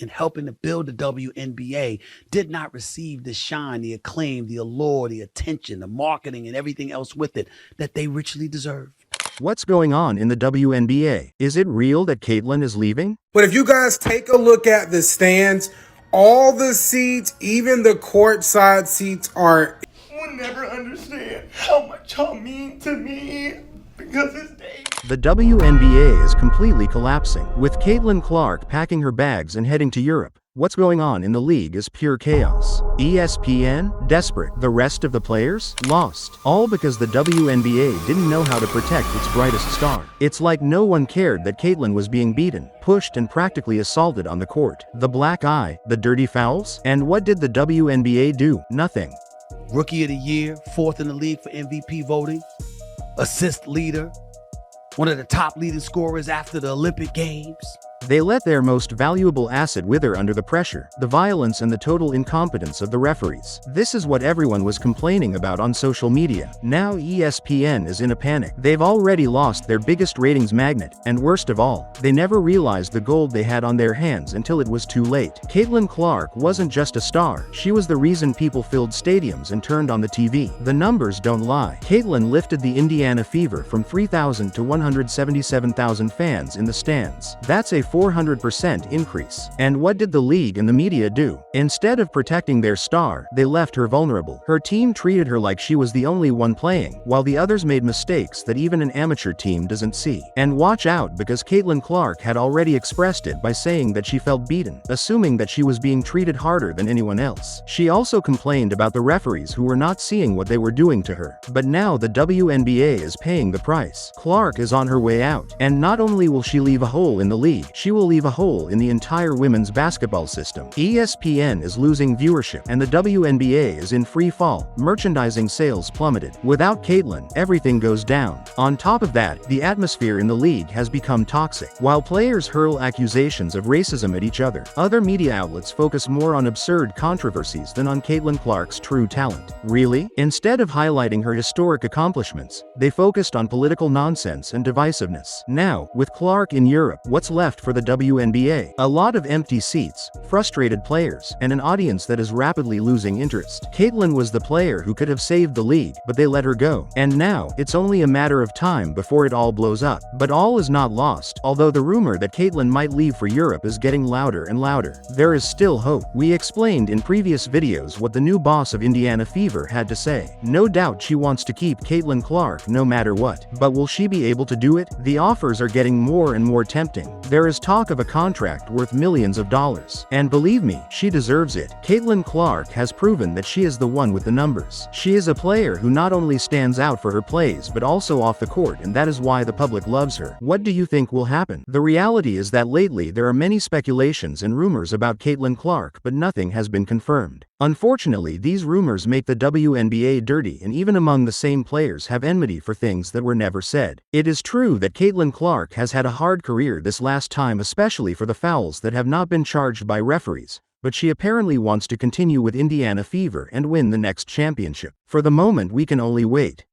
in helping to build the WNBA did not receive the shine, the acclaim, the allure, the attention, the marketing, and everything else with it that they richly deserve. What's going on in the WNBA? Is it real that Caitlyn is leaving? But if you guys take a look at the stands, all the seats, even the courtside seats are... We'll never understand how much y'all mean to me because it's day. The WNBA is completely collapsing, with Caitlyn Clark packing her bags and heading to Europe. What's going on in the league is pure chaos. ESPN? Desperate. The rest of the players? Lost. All because the WNBA didn't know how to protect its brightest star. It's like no one cared that Caitlyn was being beaten, pushed and practically assaulted on the court. The black eye, the dirty fouls? And what did the WNBA do? Nothing. Rookie of the year, 4th in the league for MVP voting, assist leader, one of the top leading scorers after the Olympic Games. They let their most valuable asset wither under the pressure, the violence and the total incompetence of the referees. This is what everyone was complaining about on social media. Now ESPN is in a panic. They've already lost their biggest ratings magnet, and worst of all, they never realized the gold they had on their hands until it was too late. Caitlyn Clark wasn't just a star, she was the reason people filled stadiums and turned on the TV. The numbers don't lie. Caitlyn lifted the Indiana Fever from 3,000 to 177,000 fans in the stands. That's a 400% increase. And what did the league and the media do? Instead of protecting their star, they left her vulnerable. Her team treated her like she was the only one playing, while the others made mistakes that even an amateur team doesn't see. And watch out, because Caitlyn Clark had already expressed it by saying that she felt beaten, assuming that she was being treated harder than anyone else. She also complained about the referees who were not seeing what they were doing to her. But now the WNBA is paying the price. Clark is on her way out, and not only will she leave a hole in the league, she will leave a hole in the entire women's basketball system. ESPN is losing viewership, and the WNBA is in free fall. Merchandising sales plummeted. Without Caitlyn, everything goes down. On top of that, the atmosphere in the league has become toxic. While players hurl accusations of racism at each other, other media outlets focus more on absurd controversies than on Caitlyn Clark's true talent. Really? Instead of highlighting her historic accomplishments, they focused on political nonsense and divisiveness. Now, with Clark in Europe, what's left for the WNBA? A lot of empty seats, frustrated players, and an audience that is rapidly losing interest. Caitlyn was the player who could have saved the league, but they let her go. And now, it's only a matter of time before it all blows up. But all is not lost, although the rumor that Caitlyn might leave for Europe is getting louder and louder. There is still hope. We explained in previous videos what the new boss of Indiana Fever had to say. No doubt she wants to keep Caitlyn Clark no matter what. But will she be able to do it? The offers are getting more and more tempting. There is talk of a contract worth millions of dollars. And believe me, she deserves it. Caitlyn Clark has proven that she is the one with the numbers. She is a player who not only stands out for her plays but also off the court, and that is why the public loves her. What do you think will happen? The reality is that lately there are many speculations and rumors about Caitlyn Clark, but nothing has been confirmed. Unfortunately, these rumors make the WNBA dirty, and even among the same players have enmity for things that were never said. It is true that Caitlyn Clark has had a hard career this last time, especially for the fouls that have not been charged by referees, but she apparently wants to continue with Indiana Fever and win the next championship. For the moment, we can only wait.